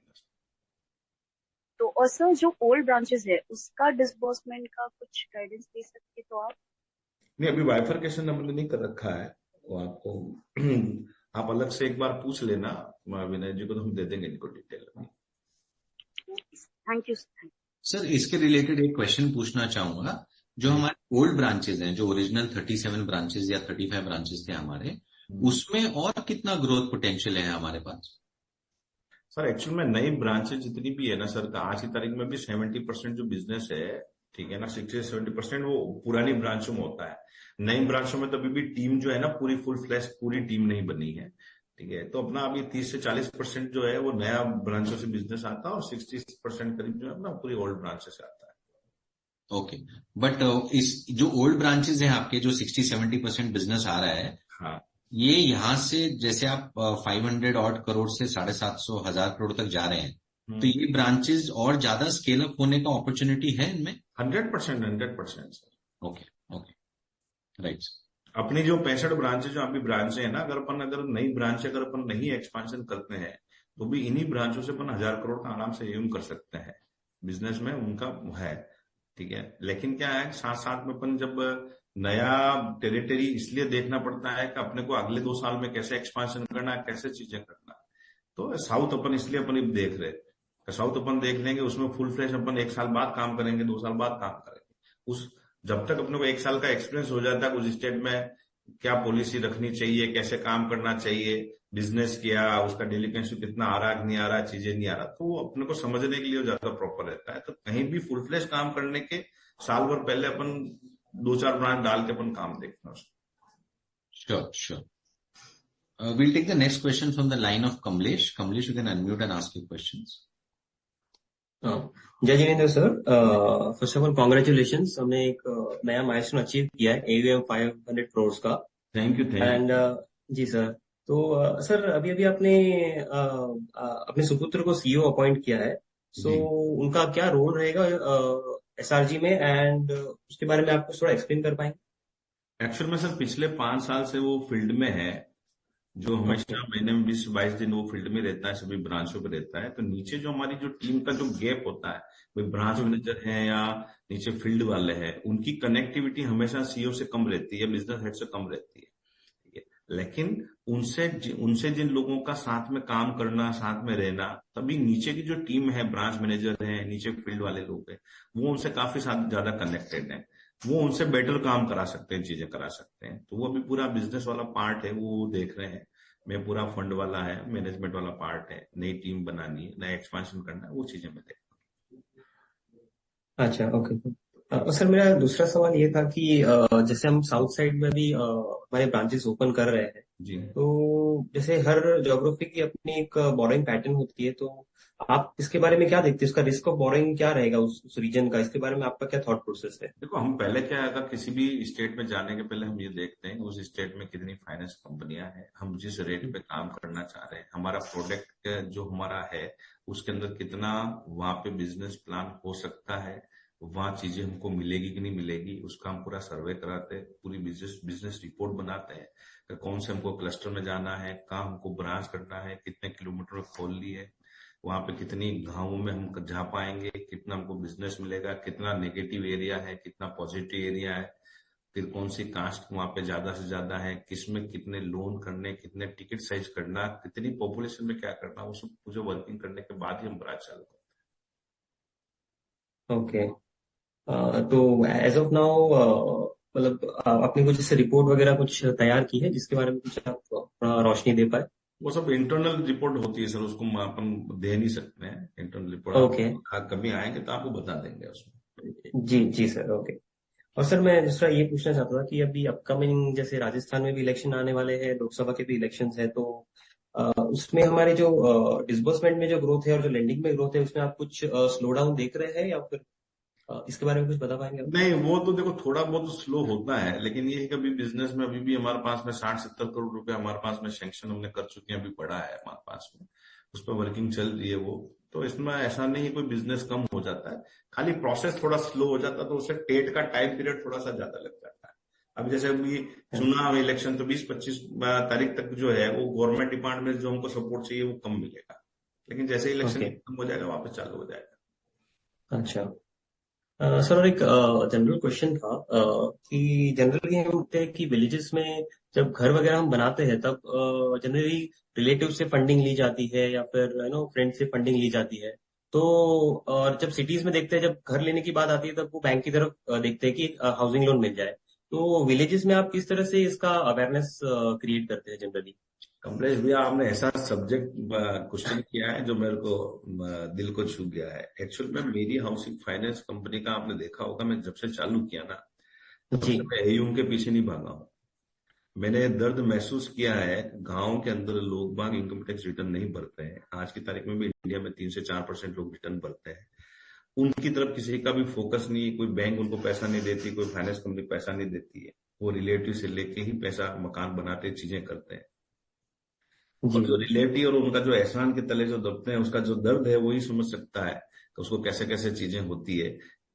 तो और सर जो ओल्ड ब्रांचेस है उसका डिसबर्समेंट का कुछ गाइडेंस दे सकते तो आप? नहीं, अभी बाइफरकेशन हमने नहीं कर रखा है, वो आपको आप अलग से एक बार पूछ लेना विनय जी को, तो हम दे देंगे इनको डिटेल में। Thank you sir. सर इसके रिलेटेड एक क्वेश्चन पूछना चाहूंगा। जो हमारे ओल्ड ब्रांचेस हैं, जो ओरिजिनल 37 ब्रांचेस या 35 ब्रांचेस थे हमारे, उसमें और कितना ग्रोथ पोटेंशियल है हमारे पास? सर एक्चुअल में नई ब्रांचेस जितनी भी है ना सर, आज की तारीख में भी 70% जो बिजनेस है, ठीक है ना, 60-70% वो पुरानी ब्रांचों में होता है। नई ब्रांचों में तो अभी भी टीम जो है ना पूरी फुल फ्लैश पूरी टीम नहीं बनी है, ठीक है। तो अपना अभी 30 से 40% जो है वो नया ब्रांचों से बिजनेस आता है और 60% करीब जो है अपना पूरी ओल्ड ब्रांचेस से आता है। ओके, बट इस जो ओल्ड ब्रांचेस हैं आपके, जो 60-70% बिजनेस आ रहा है, हाँ, ये यहाँ से जैसे आप 500 ऑड करोड़ से 750-1000 करोड़ तक जा रहे हैं, तो ये ब्रांचेस और ज्यादा स्केल अप होने का अपॉर्चुनिटी है इनमें? 100% सर। Okay okay, right. अपनी जो 65 ब्रांचेज जो अभी ब्रांचें है ना, अगर नई ब्रांच अगर अपन नहीं एक्सपांशन करते हैं तो भी इन्हीं ब्रांचों से अपन 1000 करोड़ का आराम से एम कर सकते हैं। बिजनेस में उनका है, ठीक है। लेकिन क्या है, साथ साथ में अपन जब नया टेरिटरी इसलिए देखना पड़ता है कि अपने को अगले 2 साल में कैसे एक्सपांशन करना है, कैसे चीजें करना है। तो साउथ अपन इसलिए अपन देख रहे हैं। साउथ अपन देख लेंगे, उसमें फुल फ्लैश अपन 1 साल बाद काम करेंगे, 2 साल बाद काम करेंगे। उस जब तक अपने को 1 साल का एक्सपीरियंस हो जाता है उस स्टेट में क्या पॉलिसी रखनी चाहिए, कैसे काम करना चाहिए, बिजनेस किया उसका डेलिकेंसी कितना आ रहा है नहीं आ रहा, चीजें नहीं आ रहा, तो वो अपने को समझने के लिए ज्यादा प्रॉपर रहता है। तो कहीं भी फुल फ्लैश काम करने के साल भर पहले अपन 2-4 ब्रांच डाल के अपन काम देखना। Sure. We'll take the next question from the line of Kamlesh. Kamlesh, you can unmute and ask your questions. जय Jinendra sir, first of all congratulation, हमने एक नया माइलस्टोन अचीव किया है AUM 500 करोड़ का। Thank you. एंड जी सर, तो sir अभी आपने अपने सुपुत्र को CEO अपॉइंट किया है, सो उनका क्या रोल रहेगा SRG में, एंड उसके बारे में आपको थोड़ा एक्सप्लेन कर पाएंगे? एक्चुअल में सर पिछले 5 साल से वो फील्ड में है, जो हमेशा महीने में 20-22 दिन वो फील्ड में रहता है, सभी ब्रांचों पे रहता है। तो नीचे जो हमारी जो टीम का जो गैप होता है, कोई ब्रांच मैनेजर है या नीचे फील्ड वाले हैं, उनकी कनेक्टिविटी हमेशा CEO से कम रहती है, बिजनेस हेड से कम रहती है, ठीक है। लेकिन उनसे जिन लोगों का साथ में काम करना, साथ में रहना, तभी नीचे की जो टीम है, ब्रांच मैनेजर है, नीचे फील्ड वाले लोग हैं, वो उनसे काफी ज्यादा कनेक्टेड है। वो उनसे बेटर काम करा सकते हैं, चीजें करा सकते हैं। तो वो अभी पूरा बिजनेस वाला पार्ट है वो देख रहे हैं। मैं पूरा फंड वाला है, मैनेजमेंट वाला पार्ट है, नई टीम बनानी है, नया एक्सपेंशन करना है, वो चीजें मैं देख रहा हूँ। अच्छा, ओके। सर मेरा दूसरा सवाल ये था कि जैसे हम साउथ साइड में भी हमारे ब्रांचेस ओपन कर रहे हैं, जी। तो जैसे हर ज्योग्राफी की अपनी एक बोरोइंग पैटर्न होती है, तो आप इसके बारे में क्या देखते हैं? उसका रिस्क ऑफ बोरोइंग क्या रहेगा उस रीजन का? इसके बारे में आपका क्या थॉट प्रोसेस है? देखो, हम पहले क्या है, किसी भी स्टेट में जाने के पहले हम ये देखते हैं उस स्टेट में कितनी फाइनेंस कंपनियां हैं, हम जिस रेट पे काम करना चाह रहे हैं, हमारा प्रोडक्ट जो हमारा है उसके अंदर कितना वहां पे बिजनेस प्लान हो सकता है, वहां चीजें हमको मिलेगी कि नहीं मिलेगी, उसका हम पूरा सर्वे कराते हैं, पूरी बिजनेस रिपोर्ट बनाते हैं कि कौन से हमको क्लस्टर में जाना है, कहाँ हमको ब्रांच करना है, कितने किलोमीटर में खोल ली है, वहां पे कितनी गांवों में हम जा पाएंगे, कितना हमको बिजनेस मिलेगा, कितना नेगेटिव एरिया है, कितना पॉजिटिव एरिया है, फिर कौन सी कास्ट वहां पे ज्यादा से ज्यादा है, किसमें कितने लोन करने, कितने टिकट साइज करना, कितनी पॉपुलेशन में क्या करना, वो सब पूरे वर्किंग करने के बाद ही हम ब्रांच चालू करते ओके। तो एज ऑफ नाउ मतलब आपने कुछ ऐसे रिपोर्ट वगैरह कुछ तैयार की है जिसके बारे में कुछ आप थोड़ा रोशनी दे पाए? हैं। वो सब इंटरनल रिपोर्ट होती है सर, उसको अपन दे नहीं सकते हैं। Internal report okay. आप कभी आएंगे तो आपको बता देंगे उसमें। जी जी सर, ओके। और सर मैं दूसरा ये पूछना चाहता था कि अभी अपकमिंग जैसे राजस्थान में भी इलेक्शन आने वाले हैं, लोकसभा के भी इलेक्शंस है, तो उसमें हमारे जो डिसबर्समेंट में जो ग्रोथ है और जो लेंडिंग में ग्रोथ है, उसमें आप कुछ स्लो डाउन देख रहे हैं, या फिर इसके बारे में कुछ बता पाएंगे आप? नहीं, वो तो देखो थोड़ा बहुत स्लो होता है, लेकिन ये है कि अभी बिजनेस में अभी भी हमारे पास में 60-70 करोड़ रुपए हमारे पास में सैंक्शन हमने कर चुके हैं, अभी पड़ा है हमारे पास में, उस पर वर्किंग चल रही है वो। तो इसमें ऐसा नहीं है कोई बिजनेस कम हो जाता है, खाली प्रोसेस थोड़ा स्लो हो जाता है, तो उससे टेट का टाइम पीरियड थोड़ा सा ज्यादा लग जाता है। अब जैसे अभी चुनाव इलेक्शन तो 20-25 तारीख तक जो है वो गवर्नमेंट डिपार्टमेंट जो हमको सपोर्ट चाहिए वो कम मिलेगा, लेकिन जैसे इलेक्शन ओके। खत्म हो जाएगा वापस चालू हो जाएगा। अच्छा। सर, और एक जनरल क्वेश्चन था कि जनरली हम देखते हैं कि विलेजेस में जब घर वगैरह हम बनाते हैं तब जनरली रिलेटिव से फंडिंग ली जाती है, या फिर फ्रेंड से फंडिंग ली जाती है। तो और जब सिटीज में देखते हैं, जब घर लेने की बात आती है, तब वो बैंक की तरफ देखते हैं कि हाउसिंग लोन मिल जाए। तो विलेजेस में आप किस तरह से इसका अवेयरनेस क्रिएट करते हैं जनरली? कमलेश भैया, आपने ऐसा सब्जेक्ट क्वेश्चन किया है जो मेरे को दिल को छू गया है। एक्चुअल में मेरी हाउसिंग फाइनेंस कंपनी का आपने देखा होगा, मैं जब से चालू किया ना तब जी से मैं एयूम के पीछे नहीं भागा हूँ। मैंने दर्द महसूस किया है, गांव के अंदर लोग बाग इनकम टैक्स रिटर्न नहीं भरते हैं, आज की तारीख में भी इंडिया में 3 से 4% लोग रिटर्न भरते हैं, उनकी तरफ किसी का भी फोकस नहीं है, कोई बैंक उनको पैसा नहीं देती, कोई फाइनेंस कंपनी पैसा नहीं देती है, वो रिलेटिव से लेके ही पैसा मकान बनाते चीजें करते हैं। जी और जो रिलेटिव और उनका जो एहसान के तले जो दबते हैं, उसका जो दर्द है वही समझ सकता है कि उसको कैसे कैसे चीजें होती है।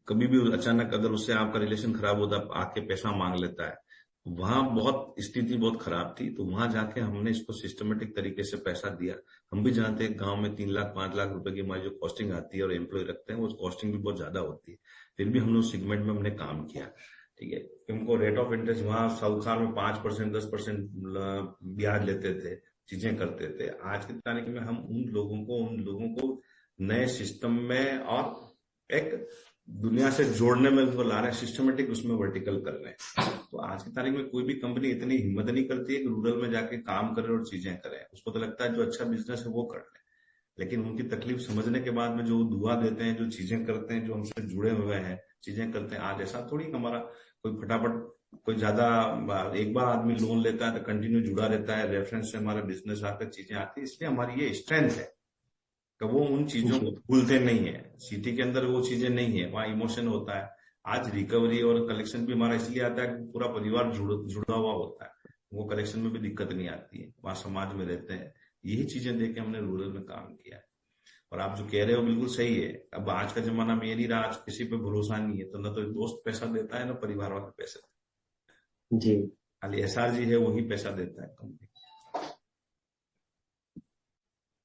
कभी भी अचानक अगर उससे आपका रिलेशन खराब होता है, आके पैसा मांग लेता है, वहां बहुत स्थिति बहुत खराब थी, तो वहां जाके हमने इसको सिस्टमेटिक तरीके से पैसा दिया। हम भी जानते हैं गांव में 3 लाख 5 लाख रुपए की हमारी जो कॉस्टिंग आती है और एम्प्लॉय रखते हैं, वो कॉस्टिंग भी बहुत ज्यादा होती है, फिर भी हमने उस सेगमेंट में हमने काम किया। ठीक है, उनको रेट ऑफ इंटरेस्ट वहां साल में 5% 10% ब्याज लेते थे, चीजें करते थे। आज की तारीख में हम उन लोगों को नए सिस्टम में और एक दुनिया से जोड़ने में उनको ला रहे हैं, सिस्टमेटिक उसमें वर्टिकल कर रहे हैं। तो आज की तारीख में कोई भी कंपनी इतनी हिम्मत नहीं करती है कि रूरल में जाके काम करे और चीजें करे, उसको तो लगता है जो अच्छा बिजनेस है वो कर ले, लेकिन उनकी तकलीफ समझने के बाद में जो दुआ देते हैं, जो चीजें करते हैं, जो हमसे जुड़े हुए हैं, चीजें करते हैं। आज ऐसा थोड़ी हमारा कोई फटाफट कोई ज्यादा एक बार आदमी लोन लेता है तो कंटिन्यू जुड़ा रहता है, रेफरेंस से हमारा बिजनेस आकर चीजें आती है, इसलिए हमारी ये स्ट्रेंथ है कि वो उन चीजों को जी भूलते नहीं है। सिटी के अंदर वो चीजें नहीं है, वहाँ इमोशन होता है। आज रिकवरी और कलेक्शन भी हमारा इसलिए आता है कि पूरा परिवार जुड़ा हुआ होता है, वो कलेक्शन में भी दिक्कत नहीं आती है, वहाँ समाज में रहते हैं। यही चीजें देख के हमने रूरल में काम किया है। और आप जो कह रहे हो बिल्कुल सही है, अब आज का जमाना में ये नहीं रहा, आज किसी पे भरोसा नहीं है, तो न तो दोस्त पैसा देता है, न परिवार वाले पैसे, जी खाली एसआरजी है वही पैसा देता है कंपनी।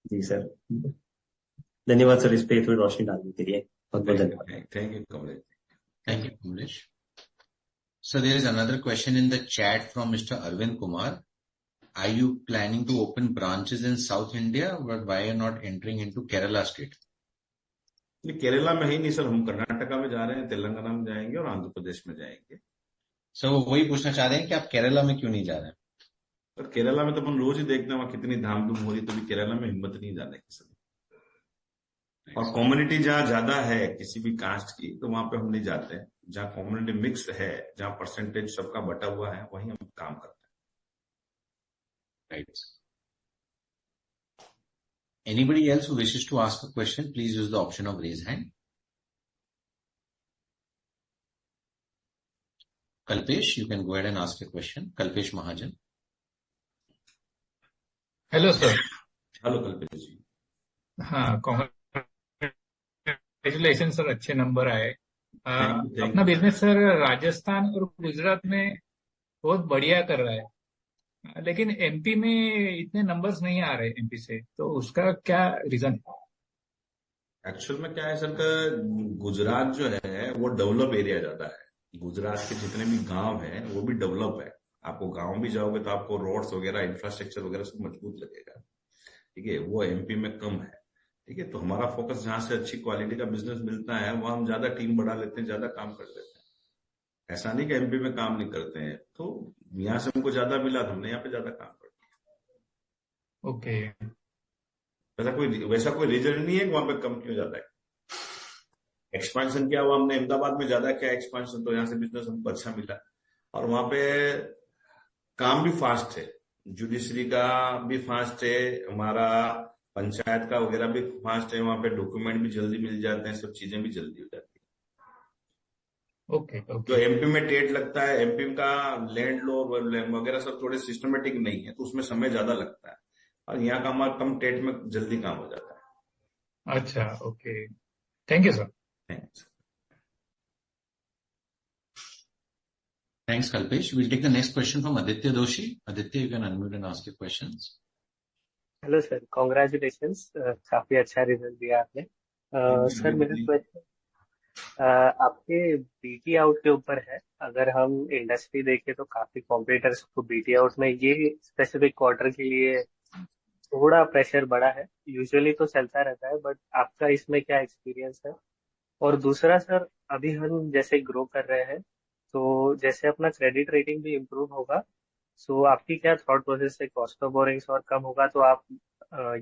जी सर, धन्यवाद सर इस पे थोड़ी रोशनी डालने के लिए, बहुत बहुत धन्यवाद। Thank you Kamlesh. Thank you, Kamlesh. So there is another question in the chat from Mr. Arvind Kumar. Are you planning to open branches in South India, but why are you not entering into Kerala state? नहीं, केरला में ही नहीं sir, हम कर्नाटका में जा रहे हैं, तेलंगाना में जाएंगे और आंध्र प्रदेश में जाएंगे। सर वो वही पूछना चाह रहे हैं कि आप केरला में क्यों नहीं जा रहे हैं? पर केरला में तो अपन रोज ही देखते हैं वहां कितनी धाम धूम हो रही, तो भी केरला में हिम्मत नहीं जाने की सर। और कम्युनिटी जहाँ ज्यादा है किसी भी कास्ट की, तो वहां पे हम नहीं जाते हैं। जहाँ कम्युनिटी मिक्स है, जहाँ परसेंटेज सबका बटा हुआ है, वहीं हम काम करते हैं। Right. Anybody else who wishes to ask a question, please use the option of raise hand. Kalpesh, you can go ahead and ask a question. Kalpesh Mahajan. Hello sir. Hello Kalpesh ji. हाँ, कॉन्ग्रेचुलेशन सर, अच्छे number आए. Thank you. अपना business sir Rajasthan और गुजरात में बहुत बढ़िया कर रहा है, लेकिन एमपी में इतने नंबर्स नहीं आ रहे एमपी से, तो उसका क्या रीजन है? एक्चुअल में क्या है सर का, गुजरात जो है वो डेवलप एरिया ज्यादा है. गुजरात के जितने भी गांव हैं वो भी डेवलप है. आपको गांव भी जाओगे तो आपको रोड्स वगैरह, इंफ्रास्ट्रक्चर वगैरह सब मजबूत लगेगा. ठीक है, वो एमपी में कम है. ठीक है, तो हमारा फोकस जहां से अच्छी क्वालिटी का बिजनेस मिलता है वहां हम ज्यादा टीम बढ़ा लेते हैं, ज्यादा काम कर लेते हैं. ऐसा नहीं कि एमपी में काम नहीं करते हैं. तो यहाँ से हमको ज्यादा मिला तो हमने यहाँ पे ज्यादा काम कर दिया. ओके. वैसा कोई रीजन नहीं है कि वहां पे कम क्यों ज्यादा है. एक्सपांशन किया हुआ हमने अहमदाबाद में ज्यादा किया एक्सपांशन, तो यहाँ से बिजनेस हमको अच्छा मिला. और वहां पे काम भी फास्ट है, जुडिशरी का भी फास्ट है, हमारा पंचायत का वगैरह भी फास्ट है. वहां पे डॉक्यूमेंट भी जल्दी मिल जाते हैं, सब चीजें भी जल्दी हो जाती है. ओके. जो एमपी में टेट लगता है, एमपी का लैंड लॉ वगैरह सब थोड़े सिस्टमेटिक नहीं है, तो उसमें समय ज्यादा लगता है. और यहाँ का हमारा कम टेट में जल्दी काम हो जाता है. अच्छा, okay. Thank you sir. Thanks. Thanks, Kalpesh. We'll take the next question from Aditya Doshi. Aditya, you can unmute and ask your questions. Hello sir, congratulations. काफी अच्छा रिजल्ट दिया आपने. सर मेरा क्वेश्चन आपके बीटी आउट के ऊपर है. अगर हम इंडस्ट्री देखें तो काफी कॉम्पिटिटर्स को बीटी आउट में ये स्पेसिफिक क्वार्टर के लिए थोड़ा प्रेशर बढ़ा है. यूजुअली तो चलता रहता है, बट आपका इसमें क्या एक्सपीरियंस है? और दूसरा सर, अभी हम जैसे ग्रो कर रहे हैं तो जैसे अपना क्रेडिट रेटिंग भी इम्प्रूव होगा, सो आपकी क्या थॉट प्रोसेस है? कॉस्ट ऑफ बोरिंग्स और कम होगा तो आप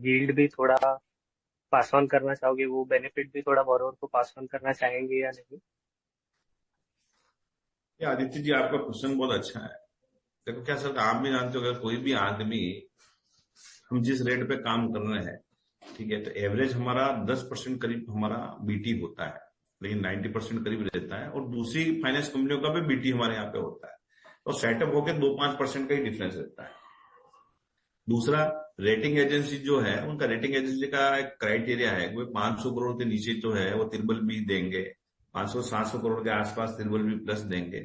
यील्ड भी थोड़ा पास ऑन करना चाहोगे, वो बेनिफिट भी थोड़ा बोरोवर को पास ऑन करना चाहेंगे या नहीं? आदित्य जी, आपका क्वेश्चन बहुत अच्छा है. देखो क्या सर, आप भी जानते हो अगर कोई भी आदमी, हम जिस रेट पे काम कर रहे हैं, ठीक है, तो एवरेज हमारा 10% करीब हमारा बीटी होता है, लेकिन 90% करीब रहता है. और दूसरी फाइनेंस कंपनियों का भी बीटी हमारे यहाँ पे होता है, तो सेटअप होकर 2-5% का ही डिफरेंस रहता है. दूसरा, रेटिंग एजेंसी जो है, उनका रेटिंग एजेंसी का एक क्राइटेरिया है, वो 500 करोड़ के नीचे जो है वो ट्रिपल बी देंगे, 500-700 करोड़ के आसपास ट्रिपल बी प्लस देंगे,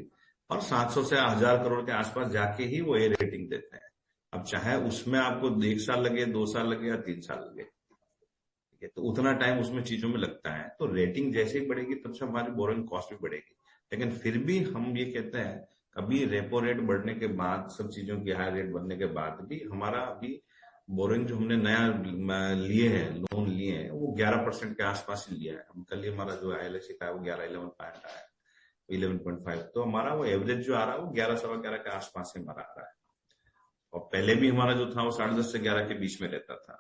और 700 से 1000 करोड़ के आसपास जाके ही वो ए रेटिंग देते हैं. अब चाहे उसमें आपको 1 साल लगे, 2 साल लगे या 3 साल लगे, तो उतना टाइम उसमें चीजों में लगता है. तो रेटिंग जैसे ही बढ़ेगी तब से हमारी बोरिंग कॉस्ट भी बढ़ेगी. लेकिन फिर भी हम ये कहते हैं, अभी रेपो रेट बढ़ने के बाद, सब चीजों की हाई रेट बढ़ने के बाद भी हमारा अभी बोरिंग जो हमने नया लिए हैं, लोन लिए हैं, वो 11% के आसपास ही लिया है. हम कल ही हमारा जो ILSC का है वो 11-11 आया, 11.5. तो हमारा वो एवरेज जो आ रहा है वो 11-11.25 के आसपास ही हमारा आ रहा है. और पहले भी हमारा जो था वो 10.5 से 11 के बीच में रहता था.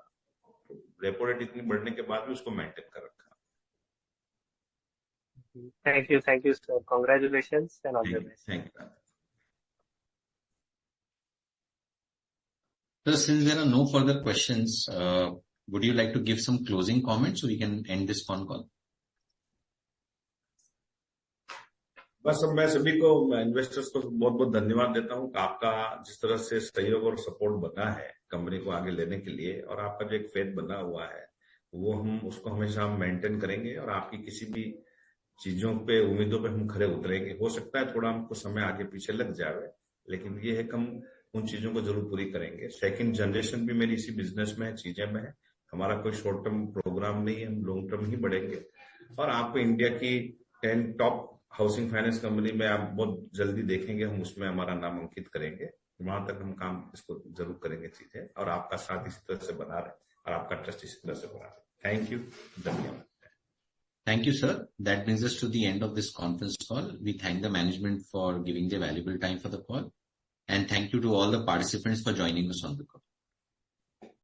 रेपो रेट इतनी बढ़ने के बाद भी उसको मेंटेन कर रखा. Thank you sir. Congratulations and all the best. Thank you. So since there are no further questions, would you like to give some closing comments so we can end this phone call? बस मैं सभी को, investors को बहुत बहुत धन्यवाद देता हूं. आपका जिस तरह से सहयोग और सपोर्ट बना है कंपनी को आगे लेने के लिए, और आपका जो एक फेथ बना हुआ है, वो हम उसको हमेशा हम मेंटेन करेंगे. और आपकी किसी भी चीजों पे, उम्मीदों पे हम खरे उतरेंगे. हो सकता है थोड़ा हमको समय आगे पीछे लग जाए, लेकिन ये है कि हम उन चीजों को जरूर पूरी करेंगे. सेकंड जनरेशन भी मेरी इसी बिजनेस में है, चीजें में है. हमारा कोई शॉर्ट टर्म प्रोग्राम नहीं है, हम लॉन्ग टर्म ही बढ़ेंगे. और आपको इंडिया की 10 टॉप हाउसिंग फाइनेंस कंपनी में आप बहुत जल्दी देखेंगे, हम उसमें हमारा नाम अंकित करेंगे. वहां तक हम काम इसको जरूर करेंगे चीजें, और आपका साथ इसी तरह से बना रहे और आपका ट्रस्ट इसी तरह से बना रहे. Thank you. धन्यवाद. Thank you, sir. That brings us to the end of this conference call. We thank the management for giving their valuable time for the call, and thank you to all the participants for joining us on the call.